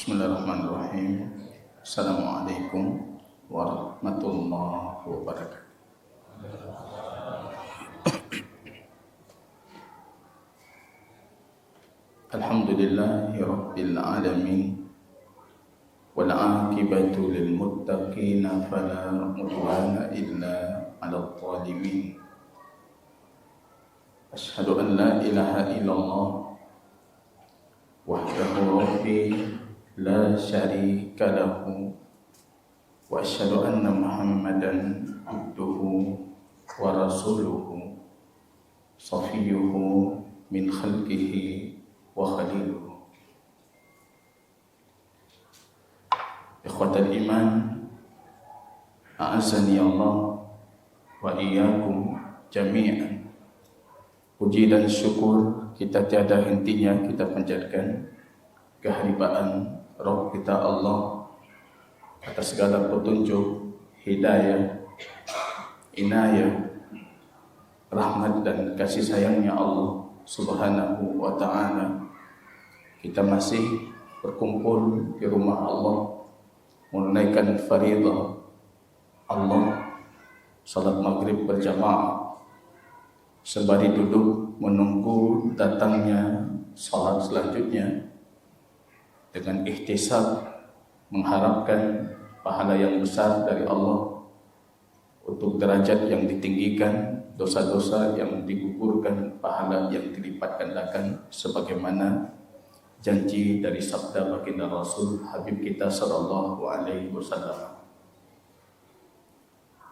Bismillahirrahmanirrahim. Assalamualaikum warahmatullahi wabarakatuh. Alhamdulillahi rabbil alamin. Wal aqibatu lil muttaqin fala udwana illa 'alal zalimin. Asyhadu an la ilaha illallah wahdahu rabbi la syarika lahu wa asyhadu anna Muhammadan abduhu wa rasuluhu safiyyuhu min khalqihi wa khaliluhu. Ikhwatal iman, a'azzani Allah wa iyyakum jami'an. Puji dan syukur kita tiada hentinya kita panjatkan kehadiran Rabb kita Allah atas segala petunjuk, hidayah, inayah, rahmat dan kasih sayangnya Allah Subhanahu wa ta'ala. Kita masih berkumpul di rumah Allah menunaikan faridah Allah, salat maghrib berjamaah, sembari duduk menunggu datangnya salat selanjutnya dengan ihtisab, mengharapkan pahala yang besar dari Allah untuk derajat yang ditinggikan, dosa-dosa yang digugurkan, pahala yang dilipat gandakan sebagaimana janji dari sabda baginda Rasul Habib kita sallallahu alaihi wasallam.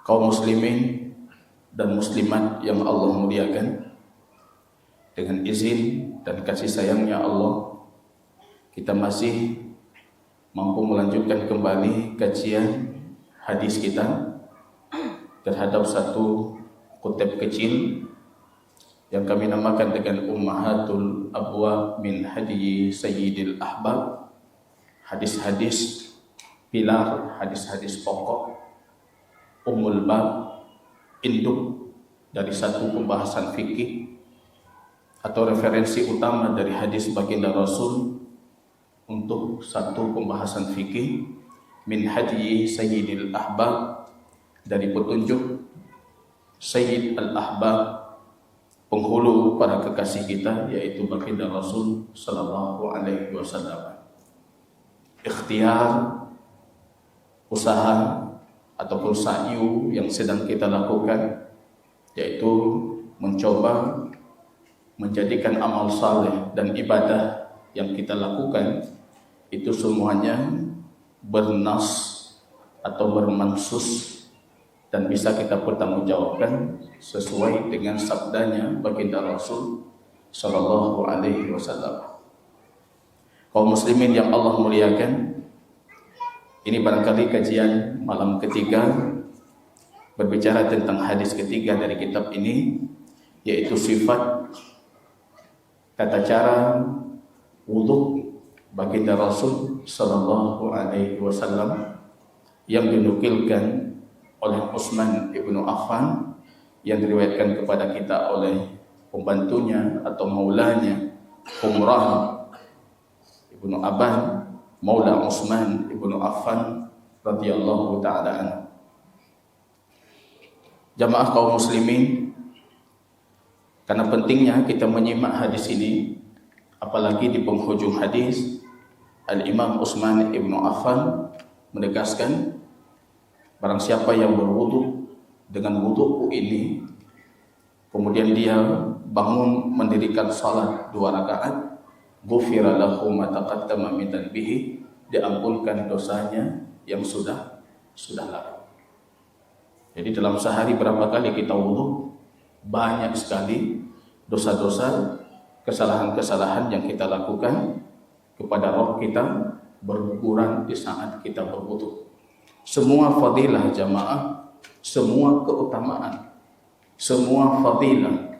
Kaum muslimin dan muslimat yang Allah muliakan, dengan izin dan kasih sayangnya Allah, kita masih mampu melanjutkan kembali kajian hadis kita terhadap satu kutub kecil yang kami namakan dengan Ummahatul Abwab min Hadi Sayyidil Ahbab, hadis-hadis pilar, hadis-hadis pokok, Ummul Bab, induk dari satu pembahasan fikih atau referensi utama dari hadis baginda Rasul untuk satu pembahasan fikih, min Hadi Sayyidil Ahbab, dari petunjuk Sayyid al-Ahbab, penghulu para kekasih kita, yaitu baginda Rasul sallallahu alaihi wasallam. Ikhtiar, usaha ataupun sa'yu yang sedang kita lakukan, yaitu mencoba menjadikan amal saleh dan ibadah yang kita lakukan itu semuanya bernas atau bermansus dan bisa kita pertanggungjawabkan sesuai dengan sabdanya baginda Rasul sallallahu alaihi wasallam. Kaum muslimin yang Allah muliakan, ini barangkali kajian malam ketiga berbicara tentang hadis ketiga dari kitab ini, yaitu sifat tata cara wudhu baginda Rasul sallallahu alaihi wasallam yang dinukilkan oleh Utsman ibnu Affan, yang diriwayatkan kepada kita oleh pembantunya atau maulanya Umrah ibnu Aban, Maula Utsman ibnu Affan radhiyallahu ta'ala anhu. Jamaah kaum muslimin, karena pentingnya kita menyimak hadis ini, apalagi di penghujung hadis Al-Imam Utsman ibnu Affan menegaskan, barang siapa yang berwudu dengan wuduku ini, kemudian dia bangun mendirikan salat 2 rakaat, ghufira lahu ma taqaddama min dhanbihi, diampunkan dosanya yang sudah lalu. Jadi dalam sehari berapa kali kita wudu? Banyak sekali dosa-dosa, kesalahan-kesalahan yang kita lakukan kepada roh kita berkurang di saat kita berwudu. Semua fadilah jamaah, semua keutamaan, semua fadilah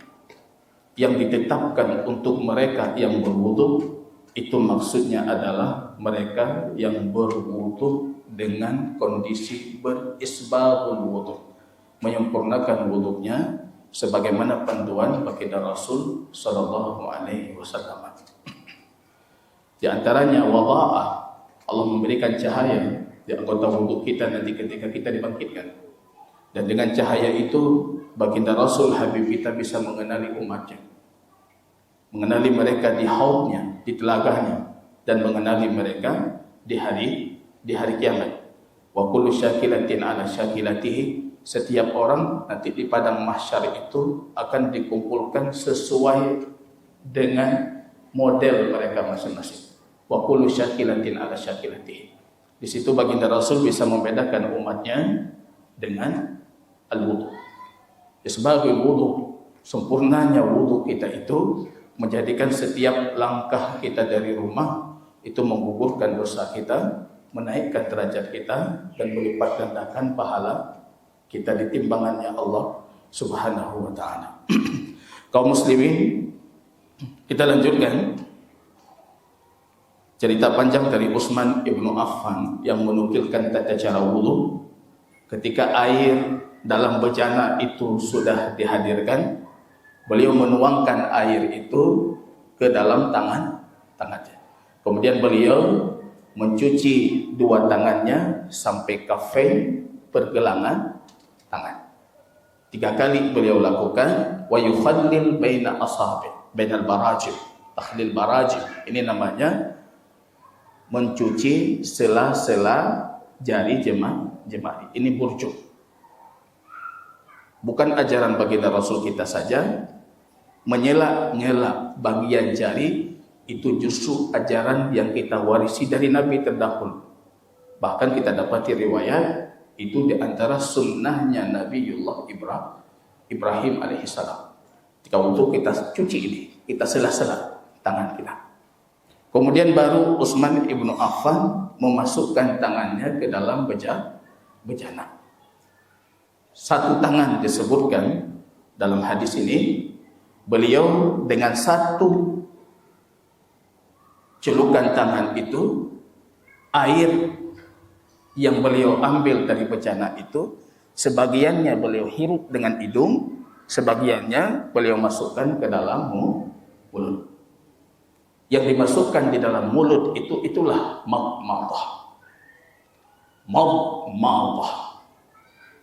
yang ditetapkan untuk mereka yang berwudu, itu maksudnya adalah mereka yang berwudu dengan kondisi berisbahul wudu, menyempurnakan wudunya sebagaimana panduan baginda Rasul sallallahu alaihi wasallam. Di antaranya wada'ah Allah memberikan cahaya di anggota wudhu kita nanti ketika kita dibangkitkan. Dan dengan cahaya itu baginda Rasul Habib kita bisa mengenali umatnya, mengenali mereka di haudnya, di telagahnya, dan mengenali mereka di hari kiamat. Wa kullu syakilatin ala syakilatihi, setiap orang nanti di padang mahsyar itu akan dikumpulkan sesuai dengan model mereka masing-masing. Wa kullu syakilatin ala syakilatihi. Di situ baginda Rasul bisa membedakan umatnya dengan al-wudu. Sebagai wudu, sempurnanya wudu kita itu menjadikan setiap langkah kita dari rumah itu menggugurkan dosa kita, menaikkan derajat kita, dan melipat gandakan pahala kita di timbangannya Allah Subhanahu wa taala. Kaum muslimin, kita lanjutkan cerita panjang dari Utsman ibnu Affan yang menukilkan tata cara wudu. Ketika air dalam bejana itu sudah dihadirkan, beliau menuangkan air itu ke dalam tangannya. Kemudian beliau mencuci dua tangannya sampai kaffain, pergelangan tangan. 3 kali beliau lakukan. Wa yukhallil baina asabi', bainal barajim. Takhlil barajim ini namanya mencuci sela-sela jari jemari. Ini burjuk. Bukan ajaran baginda Rasul kita saja. Menyela-nyela bagian jari itu justru ajaran yang kita warisi dari Nabi terdahulu. Bahkan kita dapati riwayat itu di antara sunnahnya Nabiullah Ibrahim alaihissalam. Ketika untuk kita cuci ini, kita sela-sela tangan kita. Kemudian baru Utsman ibnu Affan memasukkan tangannya ke dalam bejana. Satu tangan disebutkan dalam hadis ini, beliau dengan satu celukan tangan itu, air yang beliau ambil dari bejana itu, sebagiannya beliau hirup dengan hidung, sebagiannya beliau masukkan ke dalam mulut. Yang dimasukkan di dalam mulut itulah madmadah.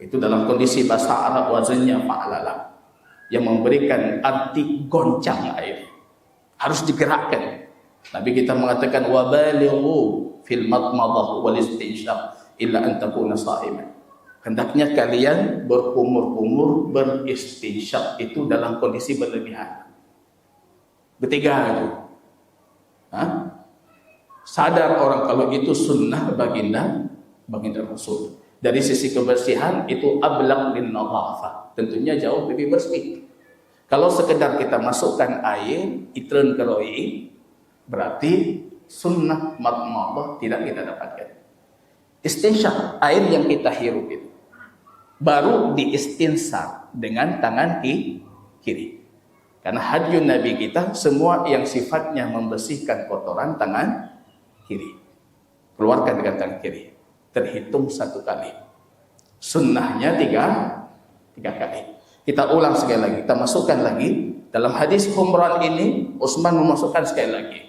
Itu dalam kondisi bahasa Arab wazannya fa'lala, yang memberikan arti goncang air, harus digerakkan. Nabi kita mengatakan wabalighu fil madmadah wal istinsyaq illa an takuna sha'iman. Hendaknya kalian berkumur-kumur, beristinsyaq itu dalam kondisi berlebihan. Ketiga itu. Sadar orang kalau itu sunnah baginda Rasul. Dari sisi kebersihan itu ablaq lin nadhafah, tentunya jauh lebih bersih. Kalau sekedar kita masukkan air itreun keroi, berarti sunnah madmadah tidak kita dapatkan. Istinsyaq, air yang kita hirup itu baru diistinsar dengan tangan kiri. Karena hadyu Nabi kita semua yang sifatnya membersihkan kotoran tangan kiri, keluarkan dengan tangan kiri. Terhitung 1 kali. Sunnahnya 3 kali. Kita ulang sekali lagi. Kita masukkan lagi. Dalam hadis Humran ini, Utsman memasukkan sekali lagi.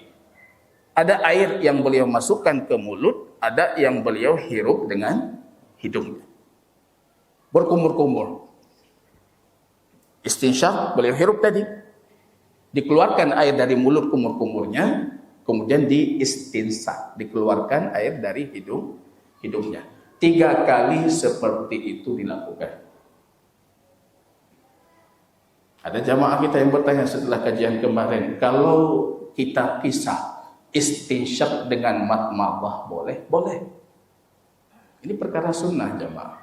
Ada air yang beliau masukkan ke mulut, ada yang beliau hirup dengan hidungnya. Berkumur-kumur. Istinsyaq beliau hirup tadi. Dikeluarkan air dari mulut kumur-kumurnya, kemudian diistinsak, dikeluarkan air dari hidungnya. 3 kali seperti itu dilakukan. Ada jamaah kita yang bertanya setelah kajian kemarin, kalau kita pisah istinsyaq dengan madmadah boleh? Boleh. Ini perkara sunnah jamaah.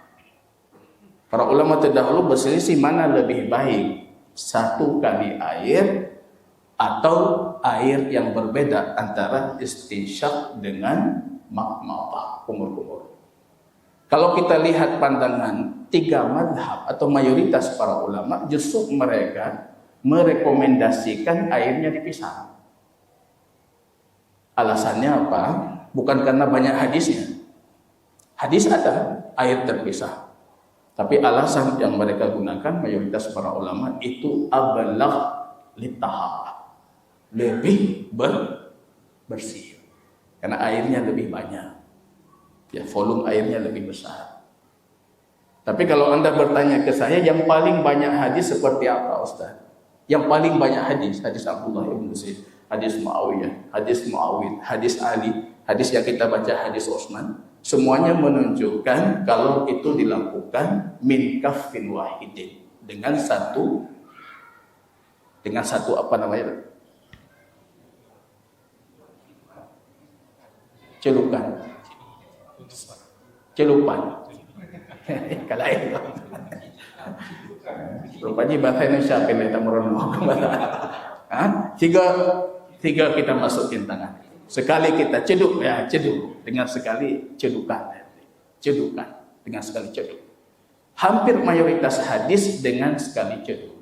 Para ulama terdahulu berselisih mana lebih baik, 1 kali air atau air yang berbeda antara istinsyaq dengan madmadah, kumur-kumur. Kalau kita lihat pandangan 3 madhab atau mayoritas para ulama, justru mereka merekomendasikan airnya dipisah. Alasannya apa? Bukan karena banyak hadisnya. Hadis ada, air terpisah. Tapi alasan yang mereka gunakan mayoritas para ulama itu ablagh litahharah, lebih bersih. karena airnya lebih banyak. Ya, volume airnya lebih besar. Tapi kalau Anda bertanya ke saya, yang paling banyak hadis seperti apa, Ustaz? Yang paling banyak hadis Abdullah bin Zaid, hadis Muawiyah, hadis Muawid, hadis Ali, hadis yang kita baca hadis Utsman, semuanya menunjukkan kalau itu dilakukan min kaffin wahidin, dengan satu apa namanya? Celupan. Kalau itu. Rupanya bahasa Indonesia pilih tak merenung. Tiga kita masukin tangan. Sekali kita ceduk, ya ceduk. Dengan sekali cedukan. Cedukan. Dengan sekali ceduk. Hampir mayoritas hadis dengan sekali ceduk.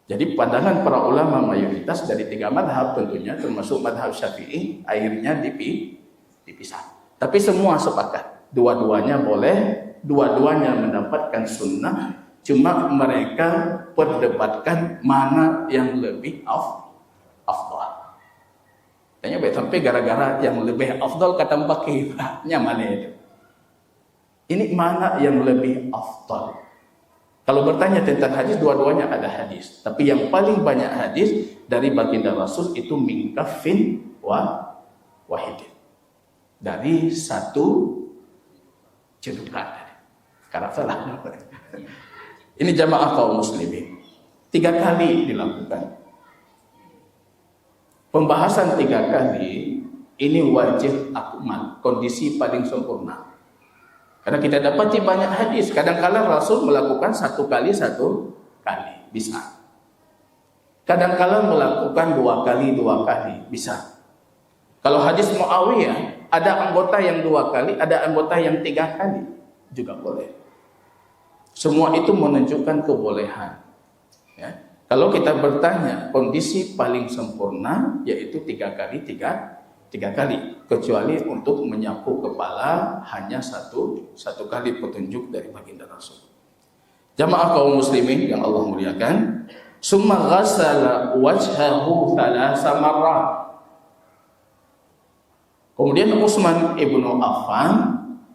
Jadi pandangan para ulama mayoritas dari tiga madhab tentunya, termasuk madhab Syafi'i, airnya dipisah. Tapi semua sepakat. Dua-duanya boleh, dua-duanya mendapatkan sunnah, cuma mereka perdebatkan mana yang lebih afdal. Tanya baik sampai gara-gara yang lebih afdal kata pakai mana itu? Ini mana yang lebih afdal? Kalau bertanya tentang hadis, dua-duanya ada hadis. Tapi yang paling banyak hadis dari baginda Rasul itu min kaffin wahidin. Dari satu cedukan. Karena salah. Ini jamaah kaum muslimin. 3 kali dilakukan. Pembahasan 3 kali ini wajib akmal, kondisi paling sempurna. Karena kita dapati banyak hadis, kadang-kadang Rasul melakukan 1 kali bisa. Kadang-kadang melakukan 2 kali bisa. Kalau hadis Muawiyah, ada anggota yang 2 kali, ada anggota yang 3 kali juga boleh. Semua itu menunjukkan kebolehan. Ya. Kalau kita bertanya kondisi paling sempurna yaitu 3 kali, kecuali untuk menyapu kepala hanya satu kali petunjuk dari baginda Rasul. Jamaah kaum muslimin yang Allah muliakan, summa ghassala wajhahu 3 marrat. Kemudian Utsman ibnu Affan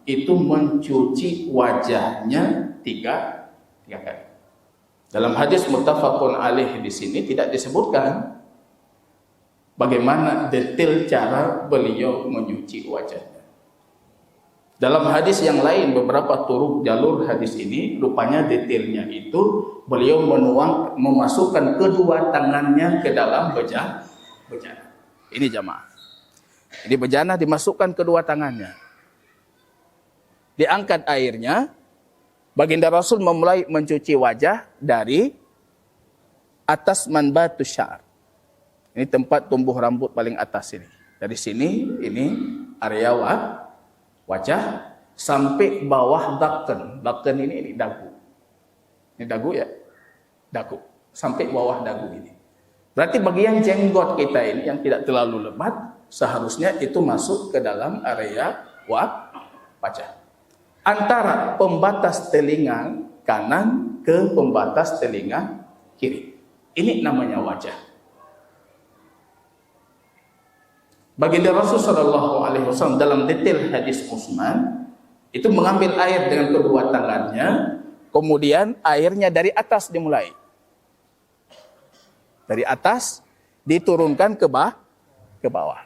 itu mencuci wajahnya 3 kali. Dalam hadis muttafaqun alaih di sini tidak disebutkan bagaimana detail cara beliau menyuci wajahnya. Dalam hadis yang lain, beberapa jalur hadis ini, rupanya detailnya itu beliau memasukkan kedua tangannya ke dalam bejana. Ini jamaah. Ini bejana dimasukkan kedua tangannya. Diangkat airnya, baginda Rasul memulai mencuci wajah dari atas manbatus syar. Ini tempat tumbuh rambut paling atas ini. Dari sini, ini area wajah sampai bawah daken. Daken ini dagu. Ini dagu ya? Dagu. Sampai bawah dagu ini. Berarti bagian jenggot kita ini yang tidak terlalu lebat, seharusnya itu masuk ke dalam area wajah. Antara pembatas telinga kanan ke pembatas telinga kiri. Ini namanya wajah. Baginda Rasul sallallahu alaihi wasallam dalam detail hadis Utsman itu mengambil air dengan kedua tangannya, kemudian airnya dari atas dimulai. Dari atas diturunkan ke bawah.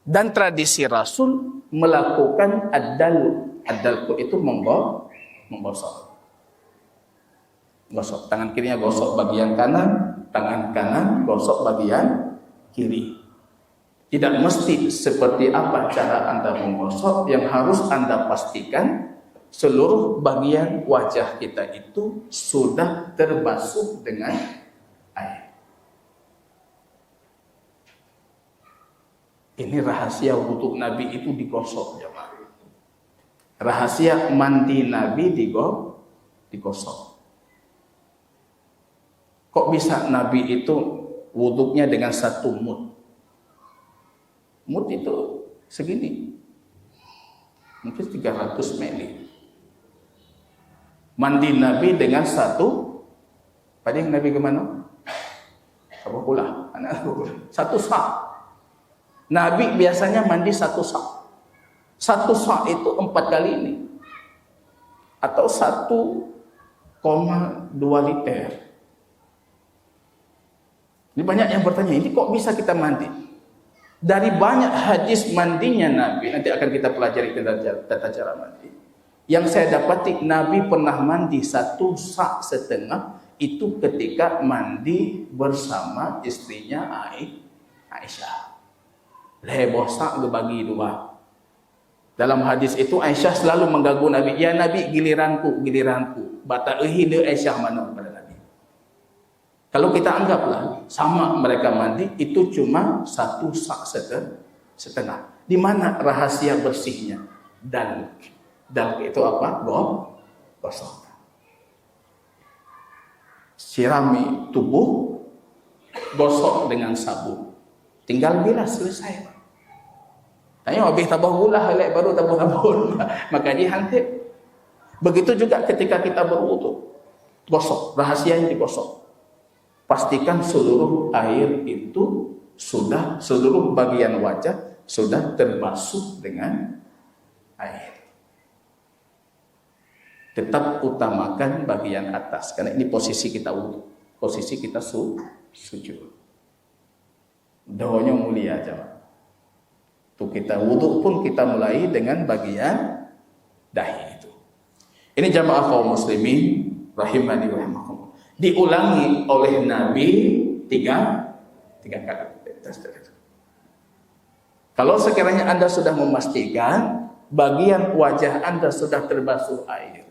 Dan tradisi Rasul melakukan ad-dalku itu menggosok. Gosok. Tangan kirinya gosok bagian kanan, tangan kanan gosok bagian kiri. Tidak mesti seperti apa cara Anda menggosok, yang harus Anda pastikan seluruh bagian wajah kita itu sudah terbasuh dengan air. Ini rahasia wudhu Nabi itu digosok, jemaah. Rahasia mandi Nabi digosok. Kok bisa Nabi itu wudhunya dengan 1 mud? Mud itu segini. Mungkin 300 ml. Mandi Nabi dengan 1. Pada yang Nabi kemana? Apa pula? 1 sak. Nabi biasanya mandi 1 sak. 1 sak itu 4 kali ini. Atau 1,2 liter. Ini banyak yang bertanya, ini kok bisa kita mandi? Dari banyak hadis mandinya Nabi, nanti akan kita pelajari tata cara mandi. Yang saya dapati, Nabi pernah mandi 1,5 sak itu ketika mandi bersama istrinya Aisyah. Leboh sak dibagi 2. Dalam hadis itu Aisyah selalu mengganggu Nabi. Ya Nabi, giliranku. Bata ehide Aisyah mana pada Nabi. Kalau kita anggaplah sama mereka mandi itu cuma 1,5 sak. Di mana rahasia bersihnya? Dan itu apa? Gosok. Sirami tubuh, gosok dengan sabun. Tinggal bilas, selesai. Tanya habis tabah gula halek baru tabah sabun. Maka dihantip. Begitu juga ketika kita berwudu. Gosok, rahasia yang digosok. Pastikan seluruh air itu seluruh bagian wajah sudah terbasuh dengan air. Tetap utamakan bagian atas karena ini posisi kita wudu, posisi kita sujud. Doanya mulia jemaah. Tuh kita wudu pun kita mulai dengan bagian dahi itu. Ini jamaah kaum muslimin rahimani wa rahimakumullah. Diulangi oleh Nabi tiga kali. Kalau sekiranya Anda sudah memastikan bagian wajah Anda sudah terbasuh air,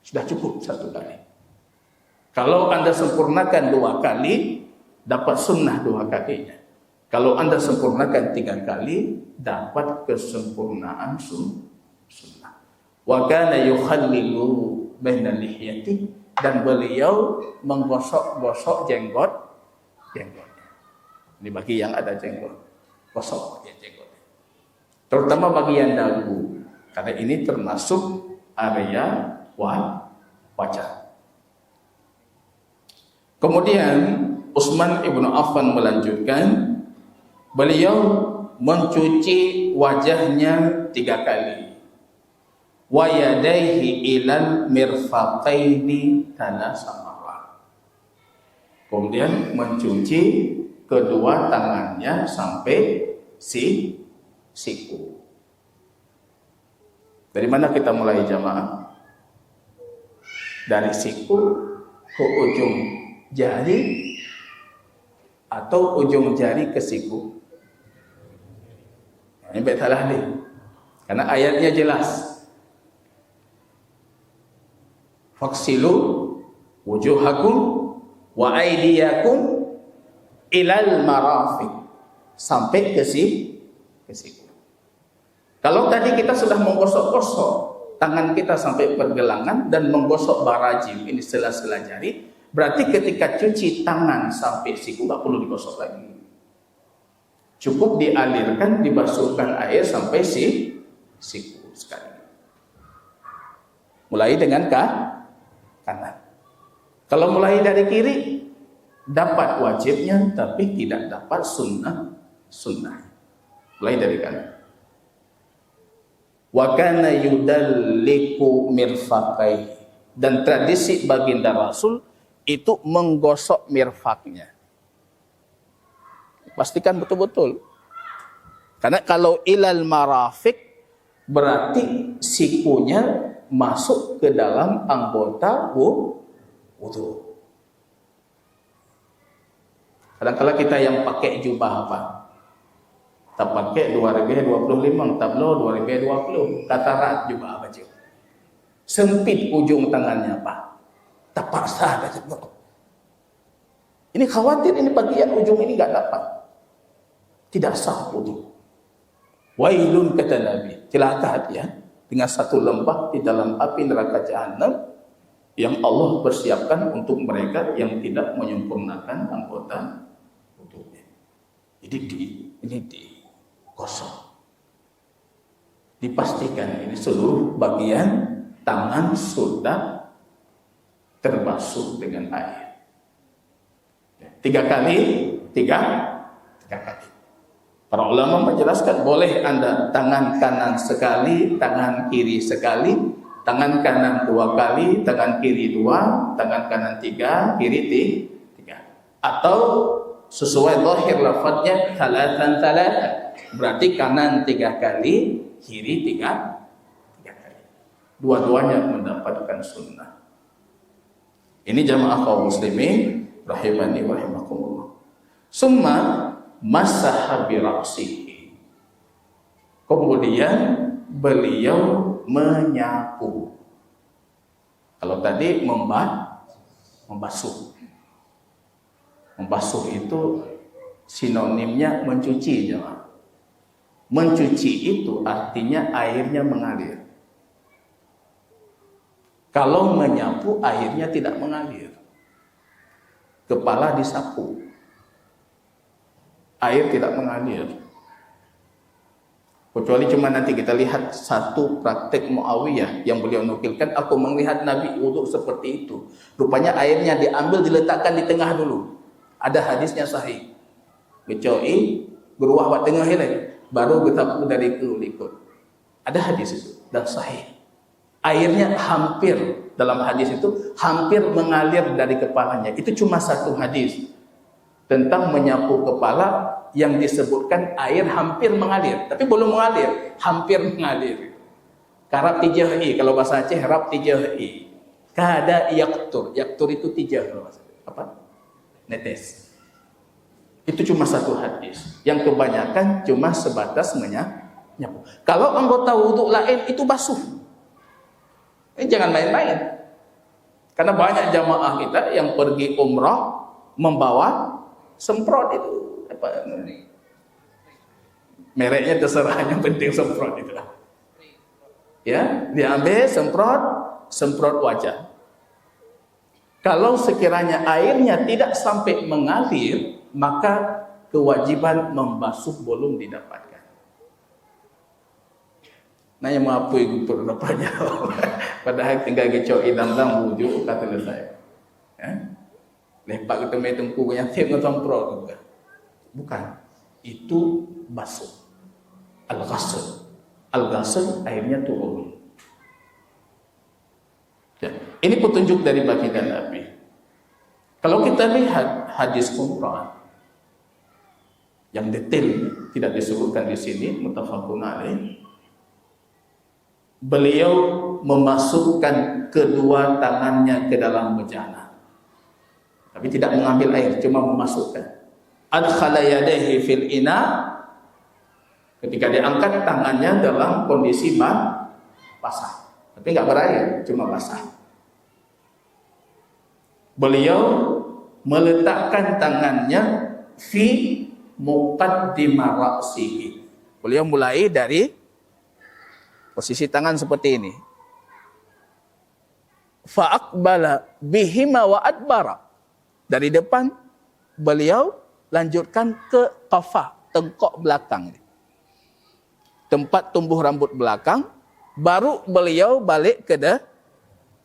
sudah cukup 1 kali. Kalau Anda sempurnakan 2 kali, dapat sunnah 2 kalinya. Kalau Anda sempurnakan 3 kali, dapat kesempurnaan sunnah. Wa kana yukhallilu baina lihyati, dan beliau menggosok-gosok jenggot. Ini bagi yang ada jenggot, gosok bagian jenggot. Terutama bagian dagu, karena ini termasuk area wajah. Kemudian Utsman ibnu Affan melanjutkan, beliau mencuci wajahnya 3 kali. Wa yadaihi ilal mirfaqaini 3 marrat. Kemudian mencuci kedua tangannya sampai siku. Dari mana kita mulai jamaah? Dari siku ke ujung jari atau ujung jari ke siku? Ini betalah nih. Karena ayatnya jelas. Faksilu wujuhakum wa aydiyakum ilal marafiq, sampai ke siku. Kalau tadi kita sudah menggosok-gosok tangan kita sampai pergelangan dan menggosok barajim, ini sela-sela jari, berarti ketika cuci tangan sampai siku nggak perlu digosok lagi. Cukup dialirkan, dibasuhkan air sampai siku sekali. Mulai dengan kanan. Kalau mulai dari kiri, dapat wajibnya tapi tidak dapat sunnah. Mulai dari kanan. Wa kana yudalliku mirfaqai, dan tradisi baginda Rasul itu menggosok mirfaknya. Pastikan betul-betul. Karena kalau ilal marafiq berarti sikunya masuk ke dalam anggota wudu. Kadang-kadang kita yang pakai jubah apa? Tak pakai 2025, tablo 2020, katarat jubah apa je? Sempit ujung tangannya apa? Tak paksa baca. Ini khawatir ini bagian ujung ini enggak dapat. Tidak sah wudu. Wailun kata Nabi, celaka ya, dengan 1 lembah di dalam api neraka jahanam yang Allah persiapkan untuk mereka yang tidak menyempurnakan anggota wudunya. Jadi ini digosok. Dipastikan ini seluruh bagian tangan sudah terbasuh dengan air. 3 kali. kali. Para ulama menjelaskan boleh Anda tangan kanan sekali, tangan kiri sekali, tangan kanan 2 kali, tangan kiri 2, tangan kanan 3, kiri 3. Atau sesuai zahir lafadznya thalathan. Berarti kanan 3 kali, kiri 3 kali. Dua-duanya mendapatkan sunnah. Ini jamaah kaum muslimin rahimani wa rahimakumullah. Summa masaha bi ra'sihi. Kemudian beliau menyapu. Kalau tadi membasuh. Membasuh itu sinonimnya mencuci, jemaah. Mencuci itu artinya airnya mengalir. Kalau menyapu airnya tidak mengalir. Kepala disapu. Air tidak mengalir. Kecuali cuma nanti kita lihat satu praktek Muawiyah yang beliau nukilkan, aku melihat Nabi wudhu seperti itu. Rupanya airnya diambil diletakkan di tengah dulu. Ada hadisnya sahih. Kecuali beruah di tengah ini, baru bertapu dari ikut. Ada hadis itu dan sahih. Airnya hampir dalam hadis itu hampir mengalir dari kepalanya. Itu cuma satu hadis tentang menyapu kepala yang disebutkan air hampir mengalir, tapi belum mengalir, hampir mengalir. Karab tijahi, kalau bahasa Aceh rab tijahi. Kada yaktur itu tijah, apa? Netes. Itu cuma satu hadis. Yang kebanyakan cuma sebatas menyapu. Kalau anggota wudhu lain itu basuh. Ini jangan main-main. Karena banyak jamaah kita yang pergi umrah membawa semprot itu. Apa ini? Mereknya terserah, yang penting semprot itu. Ya, diambil semprot wajah. Kalau sekiranya airnya tidak sampai mengalir, maka kewajiban membasuh belum didapatkan. Nanya mau apa ibu perlu dapat jawab. Padahal tinggal kecoi dalam wujud kata saya. Ya? Lepak kita main tengku yang tiap ngetomprol juga. Bukan. Itu basuh. Al-ghasl. Al-ghasl airnya turun. Ya. Ini petunjuk dari baginda Nabi. Kalau kita lihat hadis umrah yang detail tidak disebutkan di sini, muttafaqun alaih. Beliau memasukkan kedua tangannya ke dalam bejana. Tapi tidak mengambil air, cuma memasukkan. Adkhala yadayhi fil ina. Ketika diangkat tangannya dalam kondisi basah. Tapi enggak berair, cuma basah. Beliau meletakkan tangannya fi muqaddimah ra'sihi. Beliau mulai dari posisi tangan seperti ini. Fa'aqbala bihima wa adbara. Dari depan beliau lanjutkan ke qafa, tengkok belakang. Tempat tumbuh rambut belakang, baru beliau balik ke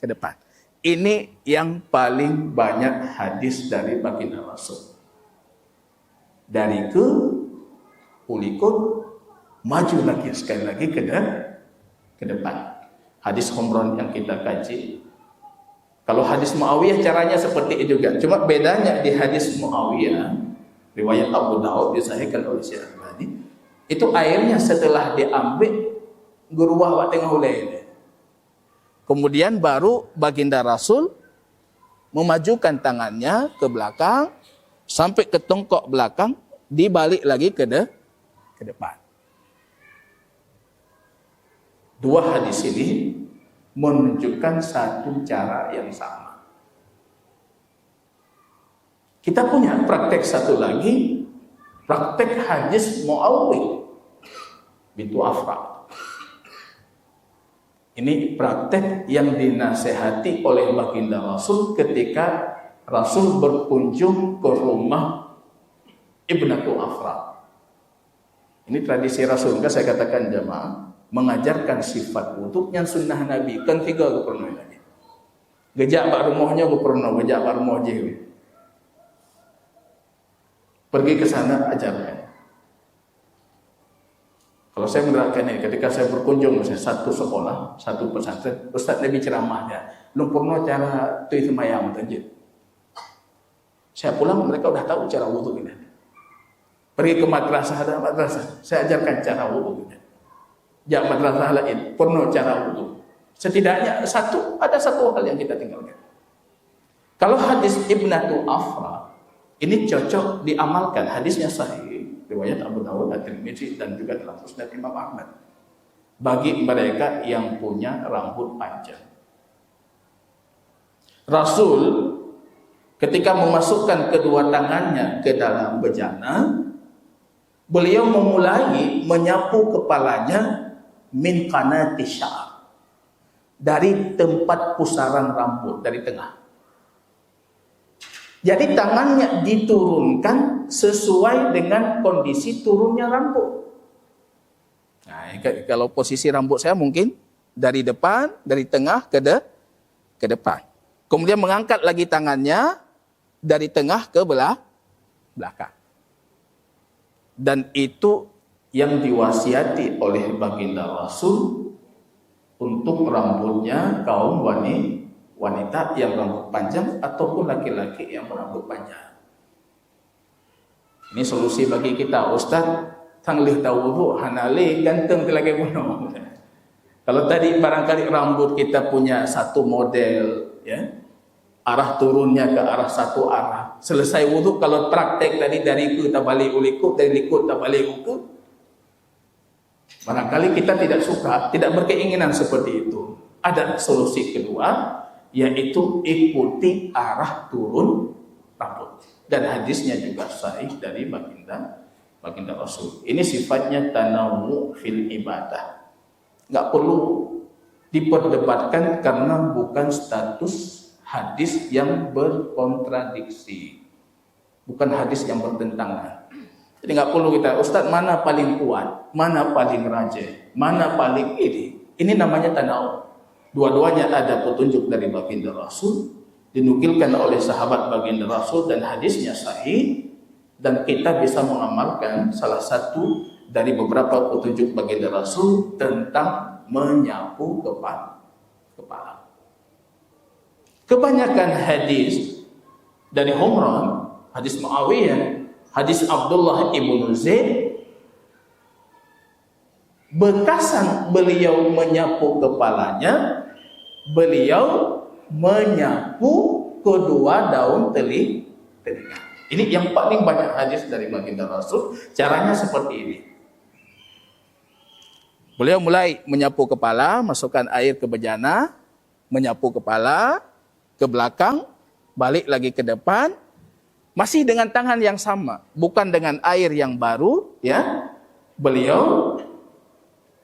depan. Ini yang paling banyak hadis dari baginda Rasul. Dari ke ulikun, maju lagi sekali lagi ke depan. Hadis Humran yang kita kaji. Kalau hadis Muawiyah caranya seperti itu juga. Cuma bedanya di hadis Muawiyah, riwayat Abu Daud disahihkan oleh Syekh Albani, itu airnya setelah diambil geruah wa tengah hulai. Kemudian baru baginda Rasul memajukan tangannya ke belakang sampai ke tengkok belakang, dibalik lagi ke depan. Dua hadis ini menunjukkan satu cara yang sama. Kita punya praktek satu lagi, praktek hadis Muawiyah bintu Afra. Ini praktek yang dinasehati oleh baginda Rasul ketika Rasul berkunjung ke rumah Ibnatu Afra. Ini tradisi Rasul, saya katakan jamaah, mengajarkan sifat wudhu yang sunnah Nabi. Kan 3 ke pernah lagi. Gejak bak rumahnya ke pernah, gejak bak rumah je. Pergi ke sana, ajarkan. Kalau saya menerapkan ini, ketika saya berkunjung misalnya satu sekolah, satu pesantren, Ustaz Nabi ceramahnya, lu pernah cara tu semayang tajid. Saya pulang, mereka udah tahu cara wudu ini. Pergi ke madrasah, ada madrasah, saya ajarkan cara wudu ini. Jak madrasah lain, pernah cara wudu. Setidaknya ada satu hal yang kita tinggalkan. Kalau hadis Ibnatu Afra, ini cocok diamalkan, hadisnya sahih. Riwayat Abu Dawud, At-Tirmidzi dan juga dalam Musnad Imam Ahmad. Bagi mereka yang punya rambut panjang. Rasul ketika memasukkan kedua tangannya ke dalam bejana, beliau memulai menyapu kepalanya min qanati sya'ar, dari tempat pusaran rambut, dari tengah. Jadi tangannya diturunkan sesuai dengan kondisi turunnya rambut. Nah, kalau posisi rambut saya mungkin dari depan, dari tengah ke depan. Kemudian mengangkat lagi tangannya dari tengah ke belakang. Dan itu yang diwasiati oleh baginda Rasul untuk rambutnya kaum wanita yang rambut panjang ataupun laki-laki yang berambut panjang. Ini solusi bagi kita, Ustaz. Tanglih tahu wudu, hanali ganteng telagi bunuh. Kalau tadi barangkali rambut kita punya satu model, ya, arah turunnya ke arah satu arah. Selesai wudu, kalau praktek tadi dari ku tabalik uliku, dari liku tabalik uku, barangkali kita tidak suka, tidak berkeinginan seperti itu. Ada solusi kedua, yaitu ikuti arah turun rambut. Dan hadisnya juga sahih dari baginda Rasul. Ini sifatnya tanawwu fil ibadah. Enggak perlu diperdebatkan karena bukan status hadis yang berkontradiksi. Bukan hadis yang bertentangan. Jadi enggak perlu kita, Ustaz mana paling kuat, mana paling rajih, mana paling ini. Ini namanya tanawwu. Dua-duanya ada petunjuk dari baginda Rasul, dinukilkan oleh sahabat baginda Rasul dan hadisnya sahih, dan kita bisa mengamalkan salah satu dari beberapa petunjuk baginda Rasul tentang menyapu kepala. Kebanyakan hadis dari Humran, hadis Muawiyah, hadis Abdullah ibnu Zaid, bekasan beliau menyapu kepalanya, beliau menyapu kedua daun telinga. Ini yang paling banyak hadis dari baginda Rasul, caranya seperti ini. Beliau mulai menyapu kepala, masukkan air ke bejana, menyapu kepala, ke belakang, balik lagi ke depan, masih dengan tangan yang sama, bukan dengan air yang baru, ya. Beliau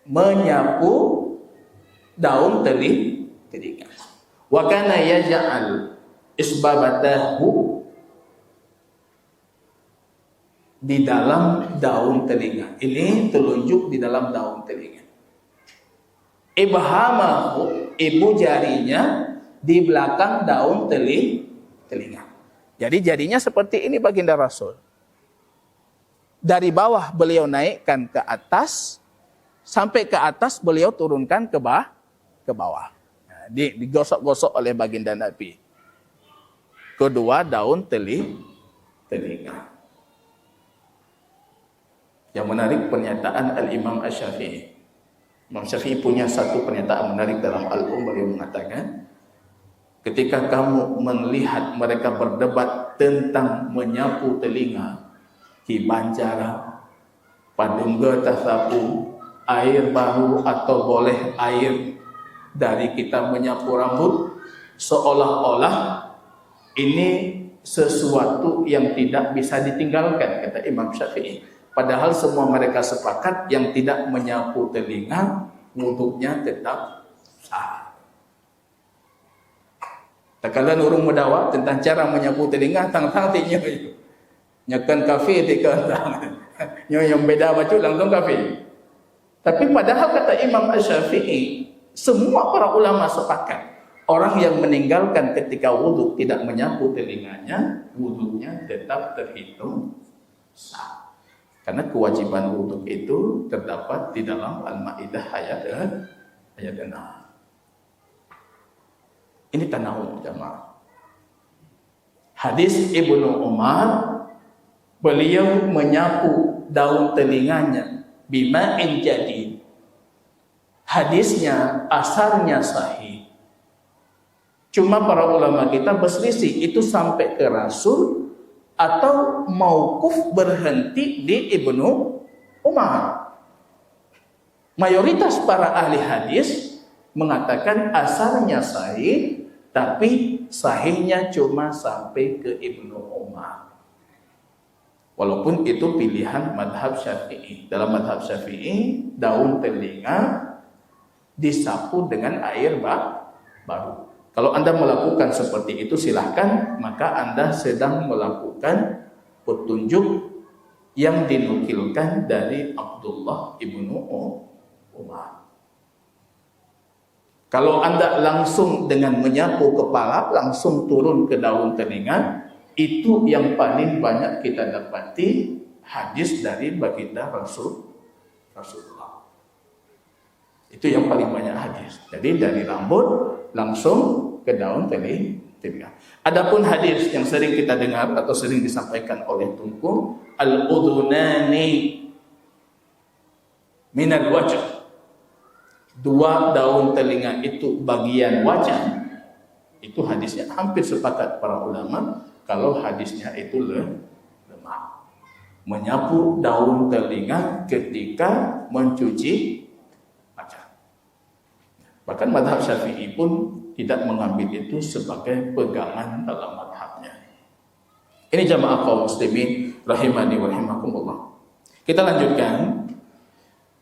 menyapu daun telinga. Wa kana yaj'al isbabatahu di dalam daun telinga. Ini telunjuk di dalam daun telinga. Ibhamahu, ibu jarinya di belakang daun telinga. Jadi jadinya seperti ini baginda Rasul. Dari bawah beliau naikkan ke atas, sampai ke atas beliau turunkan ke bawah. Nah, digosok-gosok oleh baginda Nabi. Kedua daun telinga. Yang menarik pernyataan Al-Imam Asy-Syafi'i. Imam Syafi'i punya satu pernyataan menarik dalam Al-Um. Beliau mengatakan, ketika kamu melihat mereka berdebat tentang menyapu telinga, kibancara, padungga tasapu, air baru atau boleh air dari kita menyapu rambut, seolah-olah ini sesuatu yang tidak bisa ditinggalkan, kata Imam Syafi'i. Padahal semua mereka sepakat yang tidak menyapu telinga, wudunya tetap sah. Takalan urung mendawa tentang cara menyapu telinga, tang-tang tiknya nyakan kafe tikkan yang beda baca langsung kafe. Tapi padahal kata Imam Asy-Syafi'i, semua para ulama sepakat, orang yang meninggalkan ketika wudu tidak menyapu telinganya, wudunya tetap terhitung sah. Karena kewajiban wudhu itu terdapat di dalam Al-Maidah ayat 6. Ini tanawwu jamaah. Hadis Ibnu Umar, beliau menyapu daun telinganya bima'in jadid. Hadisnya asarnya sahih. Cuma para ulama kita berselisih itu sampai ke Rasul atau mauquf berhenti di Ibnu Umar. Mayoritas para ahli hadis mengatakan asarnya sahih, tapi sahihnya cuma sampai ke Ibnu Umar. Walaupun itu pilihan madhab Syafi'i. Dalam madhab Syafi'i, daun telinga disapu dengan air baru. Kalau Anda melakukan seperti itu silahkan, maka Anda sedang melakukan petunjuk yang dinukilkan dari Abdullah ibnu Umar. Kalau Anda langsung dengan menyapu kepala, langsung turun ke daun telinga, itu yang paling banyak kita dapati hadis dari baginda Rasulullah. Itu yang paling banyak hadis. Jadi dari rambut langsung ke daun telinga. Adapun hadis yang sering kita dengar atau sering disampaikan oleh Tunku, al-udhunani minal wajh. Dua daun telinga itu bagian wajah. Itu hadisnya hampir sepakat para ulama kalau hadisnya itu lemah. Menyapu daun telinga ketika mencuci wajah. Bahkan madhab Syafi'i pun tidak mengambil itu sebagai pegangan dalam madhabnya. Ini jamaah kaum muslimin rahimani wa rahimakumullah. Kita lanjutkan.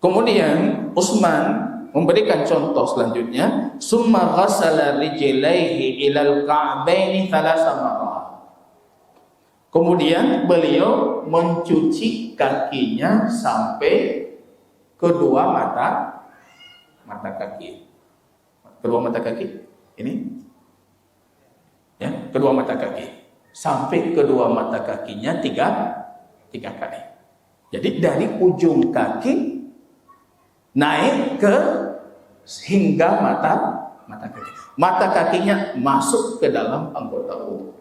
Kemudian Utsman memberikan contoh selanjutnya, summa ghassala rijlaihi ilal ka'baini thalatha marrat. Kemudian beliau mencuci kakinya sampai kedua mata kaki. Kedua mata kaki. Ini ya, kedua mata kaki sampai kedua mata kakinya tiga kali. Jadi dari ujung kaki naik ke hingga mata kaki. Mata kakinya masuk ke dalam anggota wudhu.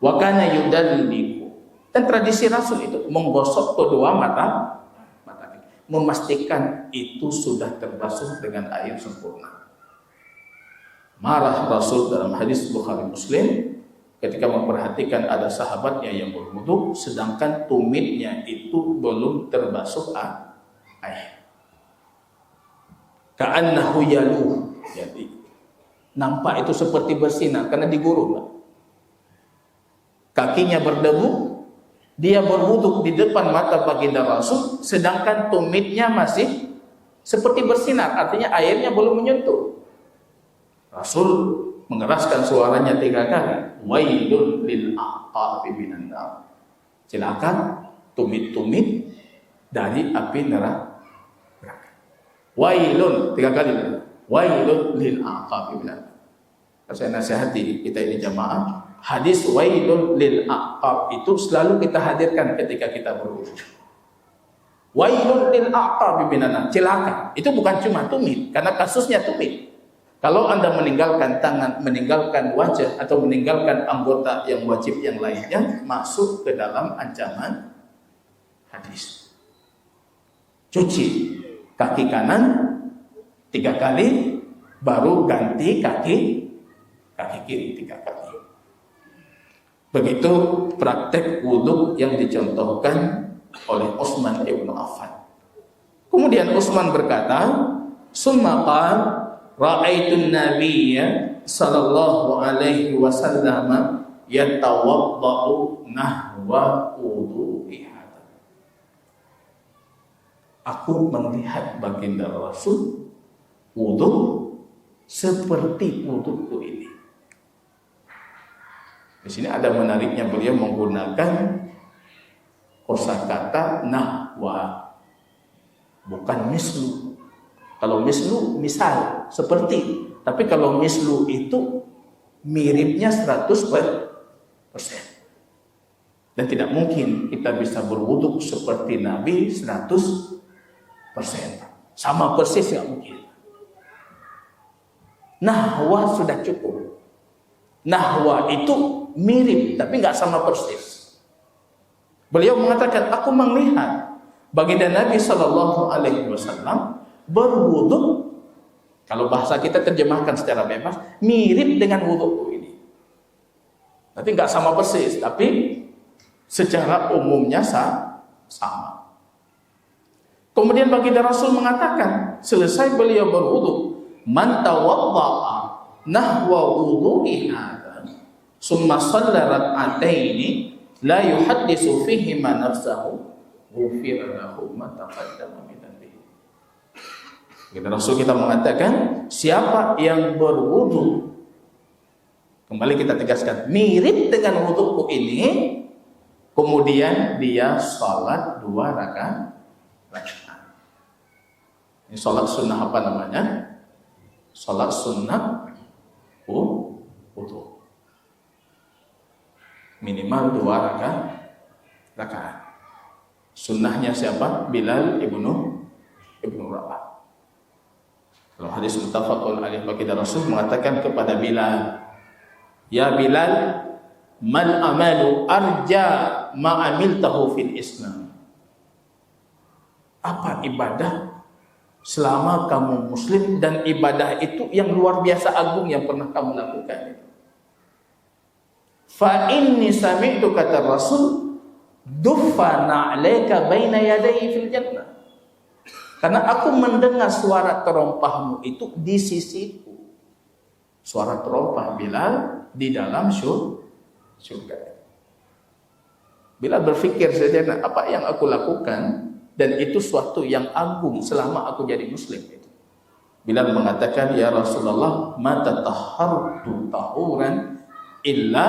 Wa kana yudalliku. Dan tradisi Rasul itu menggosok kedua mata kaki, memastikan itu sudah terbasuh dengan air sempurna. Marah Rasul dalam hadis Bukhari Muslim ketika memperhatikan ada sahabatnya yang berwudu sedangkan tumitnya itu belum terbasuh air. Ka'annahu yaluh. Jadi nampak itu seperti bersinar karena digurun. Kakinya berdebu, dia berwudu di depan mata baginda Rasul sedangkan tumitnya masih seperti bersinar, artinya airnya belum menyentuh. Rasul mengeraskan suaranya 3 kali. Wailun lil aqabi minan nar. Celaka tumit-tumit dari api neraka. Wailun 3 kali. Wailun lil aqabi minan nar. Saya nasihati kita ini jamaah, hadis wailun lil aqab itu selalu kita hadirkan ketika kita berwudu. Wailun lil aqabi minan nar. Celaka. Itu bukan cuma tumit, karena kasusnya tumit. Kalau Anda meninggalkan tangan, meninggalkan wajah, atau meninggalkan anggota yang wajib yang lainnya, masuk ke dalam ancaman hadis. Cuci kaki kanan 3 kali, baru ganti kaki kiri 3 kali. Begitu praktek wudhu yang dicontohkan oleh Utsman ibn Affan. Kemudian Utsman berkata, summa qala ra'aitun nabiyya sallallahu alaihi wasallam yatawaddau nahwa wudu'i hadza. Aku melihat baginda Rasul wudu seperti wuduku ini. Di sini ada menariknya, beliau menggunakan kosakata nahwa, bukan mislu. Kalau mislu misal, seperti. Tapi kalau mislu itu miripnya 100%. Dan tidak mungkin kita bisa berwudu seperti Nabi 100%. Sama persis nggak mungkin. Nahwa sudah cukup. Nahwa itu mirip tapi nggak sama persis. Beliau mengatakan, aku melihat baginda Nabi Shallallahu Alaihi Wasallam berwudu. Kalau bahasa kita terjemahkan secara bebas, mirip dengan wudu ini. Nanti nggak sama persis, tapi secara umumnya sama. Kemudian baginda Rasul mengatakan, selesai beliau berwudu, man tawadda'a nahwa wudu'i hadza summa shalla rak'ataini la yuhaddisu fihi ma nafsahu ghufira lahu ma taqaddama min dhanbihi. Baginda Rasul kita mengatakan, siapa yang berwudu, kembali kita tegaskan, mirip dengan wuduku ini, kemudian dia sholat 2 rakaat. Ini sholat sunnah apa namanya? Sholat sunnah wudu. Minimal 2 rakaat. Sunnahnya siapa? Bilal ibnu Rabah. Kalau hadis muttafaqun alaih, baginda Rasul mengatakan kepada Bilal, ya Bilal, man amalu arja ma amiltahu fil Islam. Apa ibadah selama kamu muslim dan ibadah itu yang luar biasa agung yang pernah kamu lakukan? Fa inni sami'tu, kata Rasul, duffa na'laika baina yadayhi fil jannah. Karena aku mendengar suara terompahmu itu di sisiku. Suara terompah Bilal di dalam surga. Bilal berpikir sejenak, apa yang aku lakukan, dan itu suatu yang agung selama aku jadi muslim itu. Bilal mengatakan, ya Rasulullah, ma tatahhartu tahuran illa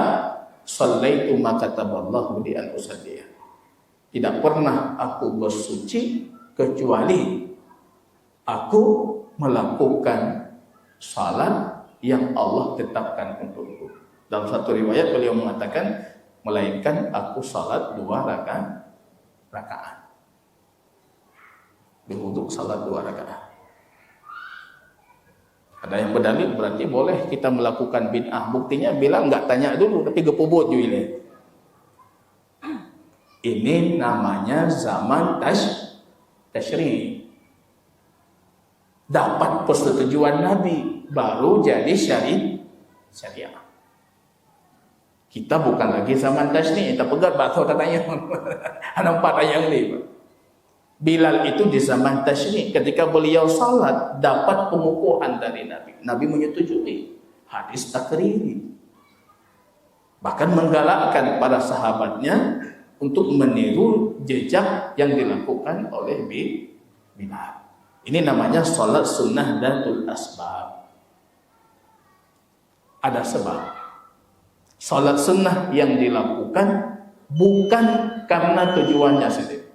shallaitu ma kataballahu li an usalliya. Tidak pernah aku bersuci kecuali aku melakukan salat yang Allah tetapkan untukku. Dalam satu riwayat beliau mengatakan, melainkan aku salat 2 rakaat. Untuk salat 2 rakaat. Ada yang berdalil berarti boleh kita melakukan bid'ah. Buktinya Bilal nggak tanya dulu, tapi gepobot juga. Ini namanya zaman tasyri'. Dapat persetujuan Nabi baru jadi syariah. Kita bukan lagi zaman tasyri'. Kita pegat bakso tanya. Ada 4 ayat ini. Bilal itu di zaman tasyri', ketika beliau salat dapat pengukuhan dari Nabi. Nabi menyetujui hadis takriri. Bahkan menggalakkan para sahabatnya untuk meniru jejak yang dilakukan oleh Bilal. Ini namanya salat sunnah datul asbab. Ada sebab. Salat sunnah yang dilakukan bukan karena tujuannya sendiri.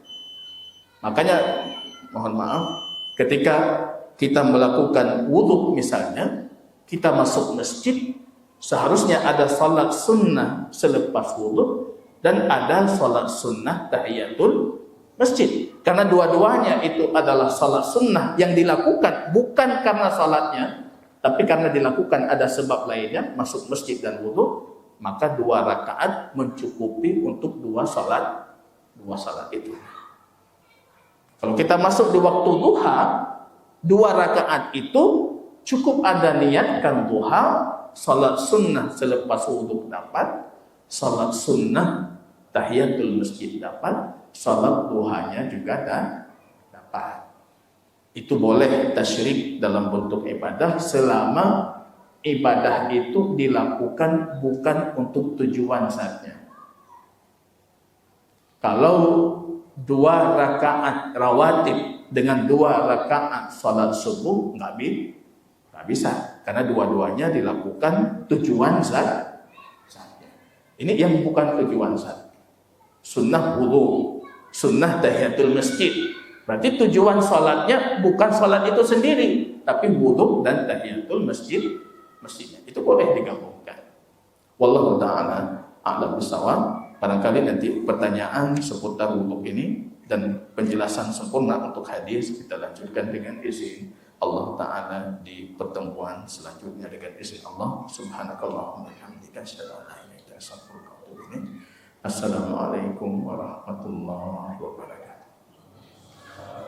Makanya mohon maaf, ketika kita melakukan wudu misalnya, kita masuk masjid, seharusnya ada salat sunnah selepas wudu dan ada salat sunnah tahiyatul masjid. Karena dua-duanya itu adalah salat sunnah yang dilakukan bukan karena salatnya, tapi karena dilakukan ada sebab lainnya, masuk masjid dan wudu, maka 2 rakaat mencukupi untuk 2 salat itu. Kalau kita masuk di waktu duha, 2 rakaat itu cukup ada niatkan duha, salat sunnah selepas wudu dapat, salat sunnah tahiyatul masjid dapat, salat duhanya juga dapat. Itu boleh tasyrik dalam bentuk ibadah selama ibadah itu dilakukan bukan untuk tujuan saatnya. Kalau 2 rakaat rawatib dengan 2 rakaat salat subuh nggak bisa, karena dua-duanya dilakukan tujuan saatnya. Ini yang bukan tujuan saat. Sunnah wudu, sunnah tahiyatul masjid. Berarti tujuan salatnya bukan salat itu sendiri, tapi wudu dan tahiyatul masjidnya. Itu boleh digabungkan. Wallahu ta'ala a'lam bishawab. Barangkali nanti pertanyaan seputar wudhu ini dan penjelasan sempurna untuk hadis kita lanjutkan dengan izin Allah Ta'ala di pertemuan selanjutnya dengan izin Allah. Subhanakallahumma wa bihamdika asyhadu an la ilaha illa anta astaghfiruka wa atubu ilaik. Assalamualaikum warahmatullahi wabarakatuh.